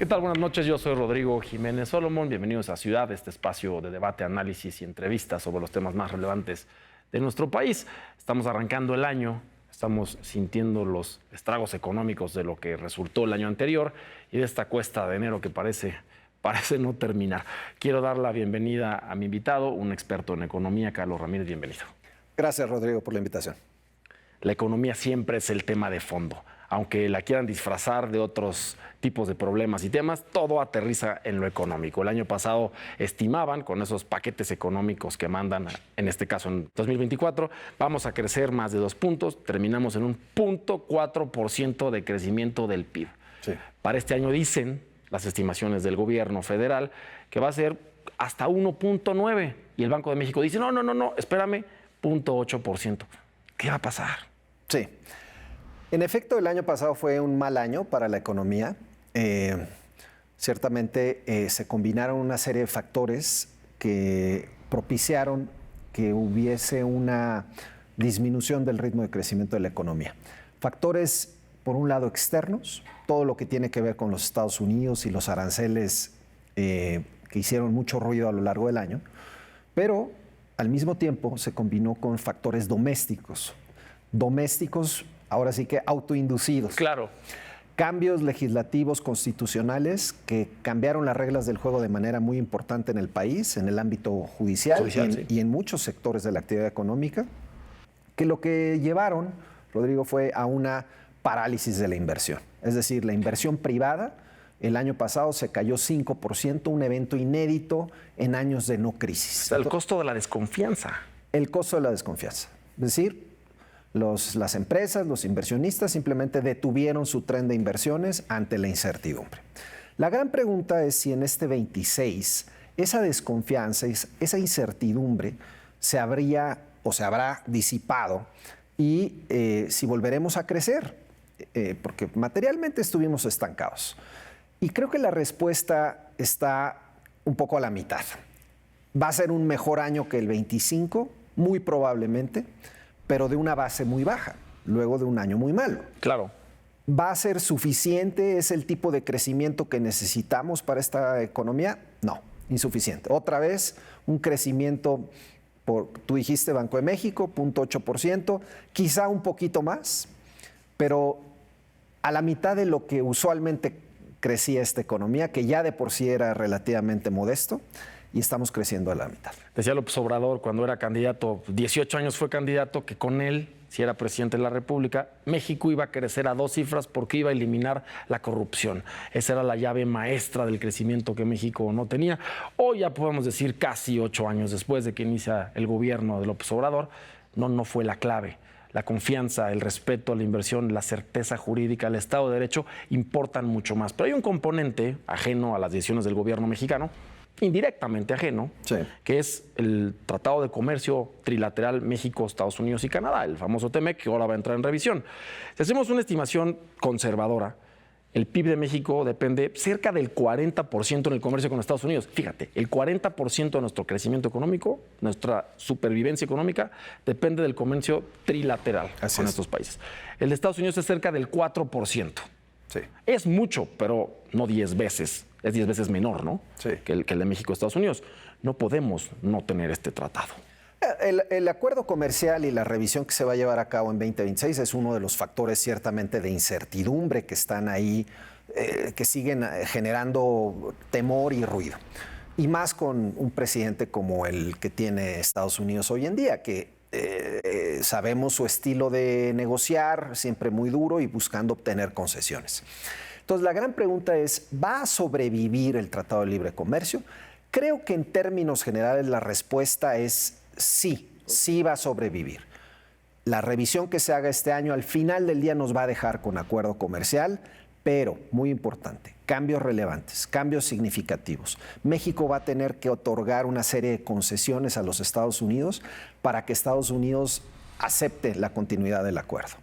tal? Buenas noches, yo soy Rodrigo Jiménez Solomón. Bienvenidos a Ciudad, este espacio de debate, análisis y entrevistas sobre los temas más relevantes de nuestro país. Estamos arrancando el año, estamos sintiendo los estragos económicos de lo que resultó el año anterior y de esta cuesta de enero que parece no terminar. Quiero dar la bienvenida a mi invitado, un experto en economía, Carlos Ramírez. Bienvenido. Gracias, Rodrigo, por la invitación. La economía siempre es el tema de fondo. Aunque la quieran disfrazar de otros tipos de problemas y temas, todo aterriza en lo económico. El año pasado estimaban, con esos paquetes económicos que mandan, en este caso en 2024, vamos a crecer más de 2 puntos, terminamos en un 0.4% de crecimiento del PIB. Sí. Para este año dicen las estimaciones del gobierno federal que va a ser hasta 1.9%. Y el Banco de México dice, no, espérame, 0.8%. ¿Qué va a pasar? Sí. En efecto, el año pasado fue un mal año para la economía. Ciertamente se combinaron una serie de factores que propiciaron que hubiese una disminución del ritmo de crecimiento de la economía. Factores, por un lado, externos, todo lo que tiene que ver con los Estados Unidos y los aranceles que hicieron mucho ruido a lo largo del año, pero al mismo tiempo se combinó con factores domésticos. Ahora sí que autoinducidos. Claro. Cambios legislativos constitucionales que cambiaron las reglas del juego de manera muy importante en el país, en el ámbito judicial sí. y en muchos sectores de la actividad económica, que lo que llevaron, Rodrigo, fue a una parálisis de la inversión. Es decir, la inversión privada el año pasado se cayó 5%, un evento inédito en años de no crisis. O sea, el costo de la desconfianza. El costo de la desconfianza. Es decir, las empresas, los inversionistas simplemente detuvieron su tren de inversiones ante la incertidumbre. La gran pregunta es si en este 26 esa desconfianza, esa incertidumbre se habrá disipado y si volveremos a crecer, porque materialmente estuvimos estancados. Y creo que la respuesta está un poco a la mitad. Va a ser un mejor año que el 25, muy probablemente, pero de una base muy baja, luego de un año muy malo. Claro. ¿Va a ser suficiente? ¿Es el tipo de crecimiento que necesitamos para esta economía? No, insuficiente. Otra vez, un crecimiento, tú dijiste Banco de México, 0.8%, quizá un poquito más, pero a la mitad de lo que usualmente crecía esta economía, que ya de por sí era relativamente modesto, y estamos creciendo a la mitad. Decía López Obrador cuando era candidato, 18 años fue candidato, que con él, si era presidente de la República, México iba a crecer a 2 cifras porque iba a eliminar la corrupción. Esa era la llave maestra del crecimiento que México no tenía. Hoy ya podemos decir, casi 8 años después de que inicia el gobierno de López Obrador, no fue la clave. La confianza, el respeto a la inversión, la certeza jurídica, el Estado de Derecho importan mucho más. Pero hay un componente ajeno a las decisiones del gobierno mexicano, indirectamente ajeno, sí, que es el Tratado de Comercio Trilateral México, Estados Unidos y Canadá, el famoso TEMEC, que ahora va a entrar en revisión. Si hacemos una estimación conservadora, el PIB de México depende cerca del 40% en el comercio con Estados Unidos. Fíjate, el 40% de nuestro crecimiento económico, nuestra supervivencia económica, depende del comercio trilateral con estos países. El de Estados Unidos es cerca del 4%. Sí. Es mucho, pero no 10 veces. Es 10 veces menor, ¿no? Sí. Que el de México, Estados Unidos. No podemos no tener este tratado. El acuerdo comercial y la revisión que se va a llevar a cabo en 2026 es uno de los factores ciertamente de incertidumbre que están ahí, que siguen generando temor y ruido. Y más con un presidente como el que tiene Estados Unidos hoy en día, que sabemos su estilo de negociar, siempre muy duro y buscando obtener concesiones. Entonces, la gran pregunta es, ¿va a sobrevivir el Tratado de Libre Comercio? Creo que en términos generales la respuesta es sí va a sobrevivir. La revisión que se haga este año al final del día nos va a dejar con acuerdo comercial, pero, muy importante, cambios relevantes, cambios significativos. México va a tener que otorgar una serie de concesiones a los Estados Unidos para que Estados Unidos acepte la continuidad del acuerdo.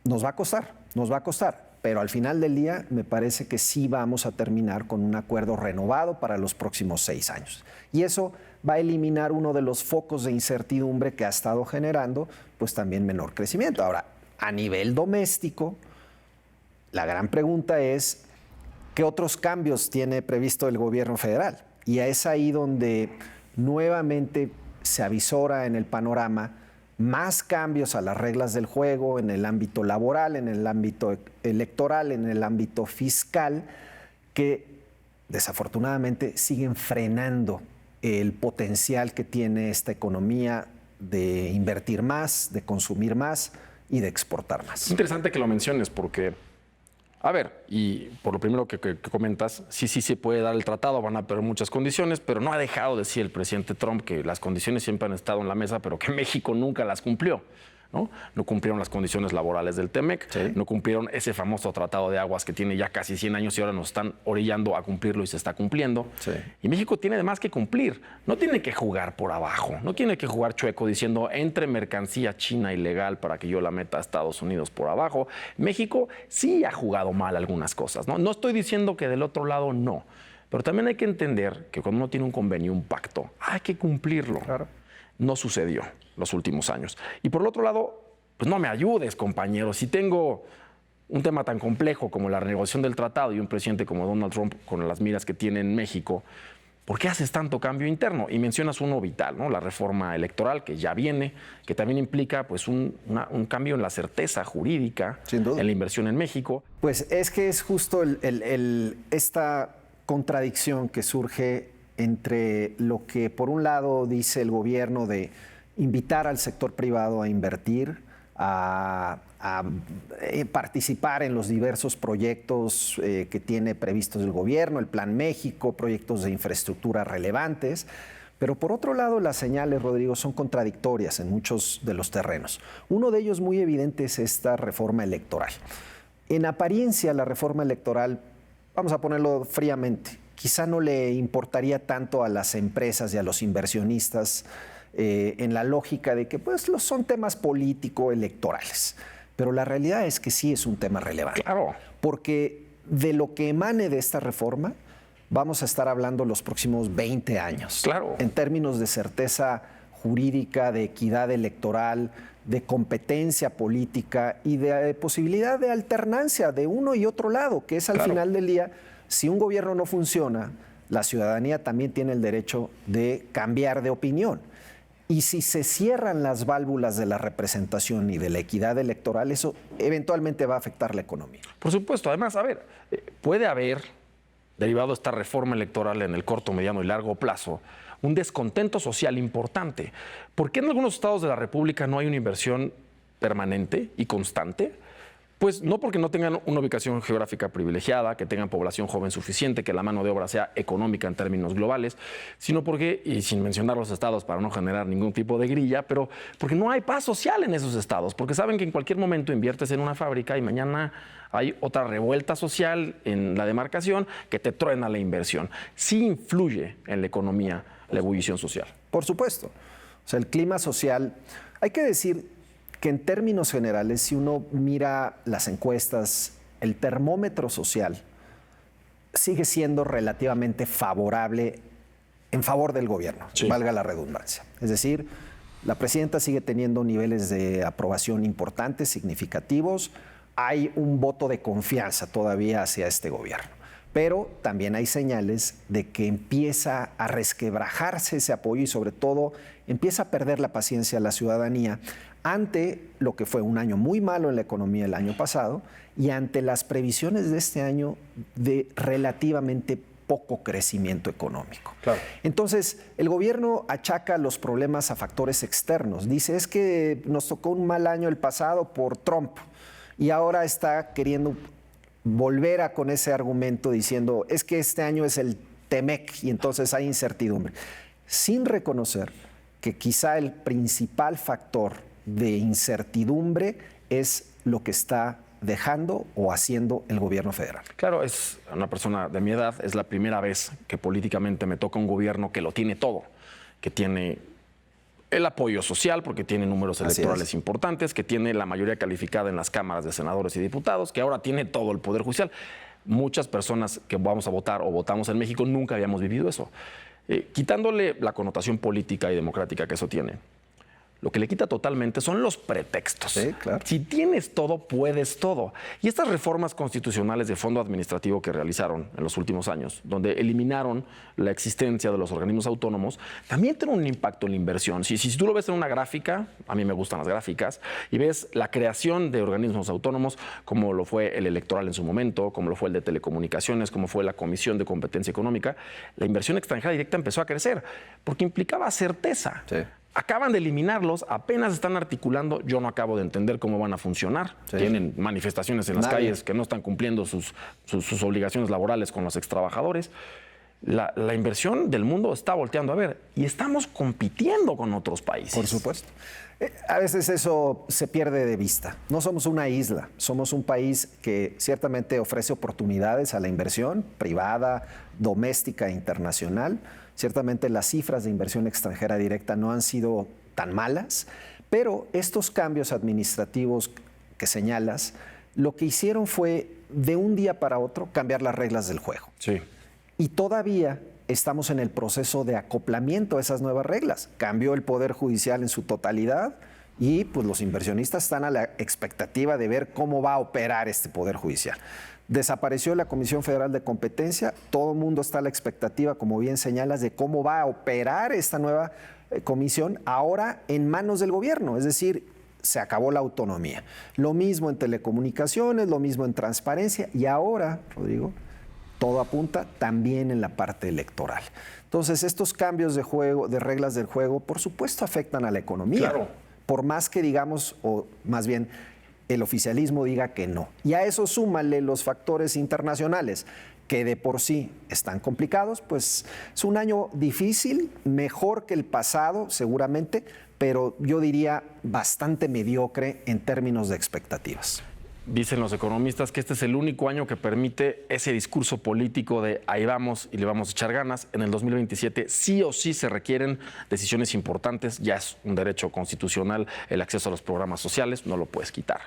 Nos va a costar, pero al final del día me parece que sí vamos a terminar con un acuerdo renovado para los próximos 6 años. Y eso va a eliminar uno de los focos de incertidumbre que ha estado generando, pues también menor crecimiento. Ahora, a nivel doméstico, la gran pregunta es, ¿qué otros cambios tiene previsto el gobierno federal? Y es ahí donde nuevamente se avisora en el panorama más cambios a las reglas del juego en el ámbito laboral, en el ámbito electoral, en el ámbito fiscal, que desafortunadamente siguen frenando el potencial que tiene esta economía de invertir más, de consumir más y de exportar más. Es interesante que lo menciones porque, a ver, y por lo primero que comentas, sí se puede dar el tratado, van a haber muchas condiciones, pero no ha dejado de decir el presidente Trump que las condiciones siempre han estado en la mesa, pero que México nunca las cumplió. No cumplieron las condiciones laborales del TEMEC, sí, no cumplieron ese famoso tratado de aguas que tiene ya casi 100 años y ahora nos están orillando a cumplirlo y se está cumpliendo. Sí. Y México tiene además que cumplir, no tiene que jugar por abajo, no tiene que jugar chueco diciendo entre mercancía china ilegal para que yo la meta a Estados Unidos por abajo. México sí ha jugado mal algunas cosas, no estoy diciendo que del otro lado no, pero también hay que entender que cuando uno tiene un convenio, un pacto, hay que cumplirlo. Claro. No sucedió los últimos años. Y por el otro lado, pues no me ayudes, compañero. Si tengo un tema tan complejo como la renegociación del tratado y un presidente como Donald Trump con las miras que tiene en México, ¿por qué haces tanto cambio interno? Y mencionas uno vital, ¿no? La reforma electoral que ya viene, que también implica pues, un cambio en la certeza jurídica, sin duda, en la inversión en México. Pues es que es justo esta contradicción que surge entre lo que por un lado dice el gobierno de invitar al sector privado a invertir, a participar en los diversos proyectos que tiene previstos el gobierno, el Plan México, proyectos de infraestructura relevantes. Pero por otro lado, las señales, Rodrigo, son contradictorias en muchos de los terrenos. Uno de ellos muy evidente es esta reforma electoral. En apariencia, la reforma electoral, vamos a ponerlo fríamente, quizá no le importaría tanto a las empresas y a los inversionistas en la lógica de que pues, son temas político-electorales. Pero la realidad es que sí es un tema relevante. Claro. Porque de lo que emane de esta reforma vamos a estar hablando los próximos 20 años. Claro. En términos de certeza jurídica, de equidad electoral, de competencia política y de posibilidad de alternancia de uno y otro lado, que es al final del día, si un gobierno no funciona, la ciudadanía también tiene el derecho de cambiar de opinión. Y si se cierran las válvulas de la representación y de la equidad electoral, eso eventualmente va a afectar la economía. Por supuesto. Además, a ver, puede haber, derivado de esta reforma electoral en el corto, mediano y largo plazo, un descontento social importante. ¿Por qué en algunos estados de la República no hay una inversión permanente y constante? Pues no porque no tengan una ubicación geográfica privilegiada, que tengan población joven suficiente, que la mano de obra sea económica en términos globales, sino porque, y sin mencionar los estados para no generar ningún tipo de grilla, pero porque no hay paz social en esos estados, porque saben que en cualquier momento inviertes en una fábrica y mañana hay otra revuelta social en la demarcación que te truena la inversión. Sí influye en la economía la ebullición social. Por supuesto. O sea, el clima social, hay que decir que en términos generales, si uno mira las encuestas, el termómetro social sigue siendo relativamente favorable en favor del gobierno, sí, valga la redundancia. Es decir, la presidenta sigue teniendo niveles de aprobación importantes, significativos. Hay un voto de confianza todavía hacia este gobierno. Pero también hay señales de que empieza a resquebrajarse ese apoyo y sobre todo empieza a perder la paciencia la ciudadanía ante lo que fue un año muy malo en la economía el año pasado y ante las previsiones de este año de relativamente poco crecimiento económico. Claro. Entonces, el gobierno achaca los problemas a factores externos. Dice, es que nos tocó un mal año el pasado por Trump y ahora está queriendo volver a con ese argumento diciendo, es que este año es el TEMEC y entonces hay incertidumbre, sin reconocer que quizá el principal factor de incertidumbre es lo que está dejando o haciendo el gobierno federal. Claro, es una persona de mi edad, es la primera vez que políticamente me toca un gobierno que lo tiene todo, que tiene el apoyo social, porque tiene números electorales importantes, que tiene la mayoría calificada en las cámaras de senadores y diputados, que ahora tiene todo el poder judicial. Muchas personas que vamos a votar o votamos en México nunca habíamos vivido eso. Quitándole la connotación política y democrática que eso tiene, Lo que le quita totalmente son los pretextos. Sí, claro. Si tienes todo, puedes todo. Y estas reformas constitucionales de fondo administrativo que realizaron en los últimos años, donde eliminaron la existencia de los organismos autónomos, también tienen un impacto en la inversión. Si tú lo ves en una gráfica, a mí me gustan las gráficas, y ves la creación de organismos autónomos, como lo fue el electoral en su momento, como lo fue el de telecomunicaciones, como fue la Comisión de Competencia Económica, la inversión extranjera directa empezó a crecer, porque implicaba certeza. Sí. Acaban de eliminarlos, apenas están articulando. Yo no acabo de entender cómo van a funcionar. Sí. Tienen manifestaciones en las calles que no están cumpliendo sus obligaciones laborales con los extrabajadores. La inversión del mundo está volteando a ver y estamos compitiendo con otros países. Por supuesto. A veces eso se pierde de vista. No somos una isla, somos un país que ciertamente ofrece oportunidades a la inversión privada, doméstica e internacional. Ciertamente las cifras de inversión extranjera directa no han sido tan malas, pero estos cambios administrativos que señalas, lo que hicieron fue de un día para otro cambiar las reglas del juego. Sí. Y todavía estamos en el proceso de acoplamiento a esas nuevas reglas. Cambió el Poder Judicial en su totalidad y pues los inversionistas están a la expectativa de ver cómo va a operar este Poder Judicial. Desapareció la Comisión Federal de Competencia, todo el mundo está a la expectativa, como bien señalas, de cómo va a operar esta nueva comisión ahora en manos del gobierno, es decir, se acabó la autonomía. Lo mismo en telecomunicaciones, lo mismo en transparencia y ahora, Rodrigo, todo apunta también en la parte electoral. Entonces, estos cambios de juego, de reglas del juego, por supuesto afectan a la economía. Claro. Por más que digamos, o más bien el oficialismo diga que no. Y a eso súmale los factores internacionales, que de por sí están complicados, pues es un año difícil, mejor que el pasado seguramente, pero yo diría bastante mediocre en términos de expectativas. Dicen los economistas que este es el único año que permite ese discurso político de ahí vamos y le vamos a echar ganas. En el 2027 sí o sí se requieren decisiones importantes. Ya es un derecho constitucional el acceso a los programas sociales, no lo puedes quitar.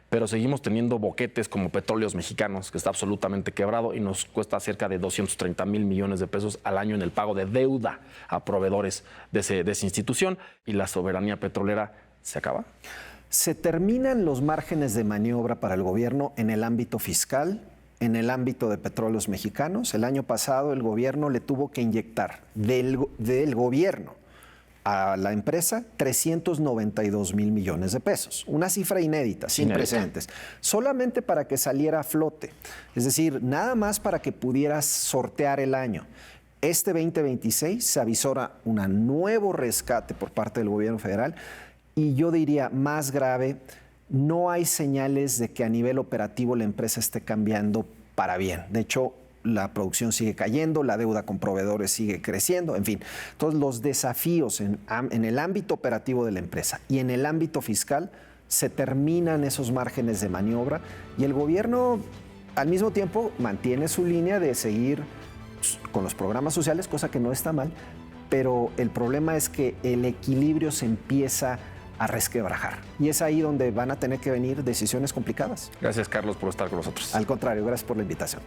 Pero seguimos teniendo boquetes como Petróleos Mexicanos, que está absolutamente quebrado y nos cuesta cerca de 230,000 millones de pesos al año en el pago de deuda a proveedores de esa institución. Y la soberanía petrolera se acaba. Se terminan los márgenes de maniobra para el gobierno en el ámbito fiscal, en el ámbito de Petróleos Mexicanos. El año pasado el gobierno le tuvo que inyectar del gobierno a la empresa 392,000 millones de pesos. Una cifra inédita, sin precedentes. Solamente para que saliera a flote. Es decir, nada más para que pudieras sortear el año. Este 2026 se avisora un nuevo rescate por parte del gobierno federal. Y yo diría, más grave, no hay señales de que a nivel operativo la empresa esté cambiando para bien. De hecho, la producción sigue cayendo, la deuda con proveedores sigue creciendo, en fin. Entonces, los desafíos en el ámbito operativo de la empresa y en el ámbito fiscal se terminan esos márgenes de maniobra y el gobierno, al mismo tiempo, mantiene su línea de seguir con los programas sociales, cosa que no está mal, pero el problema es que el equilibrio se empieza a resquebrajar. Y es ahí donde van a tener que venir decisiones complicadas. Gracias, Carlos, por estar con nosotros. Al contrario, gracias por la invitación.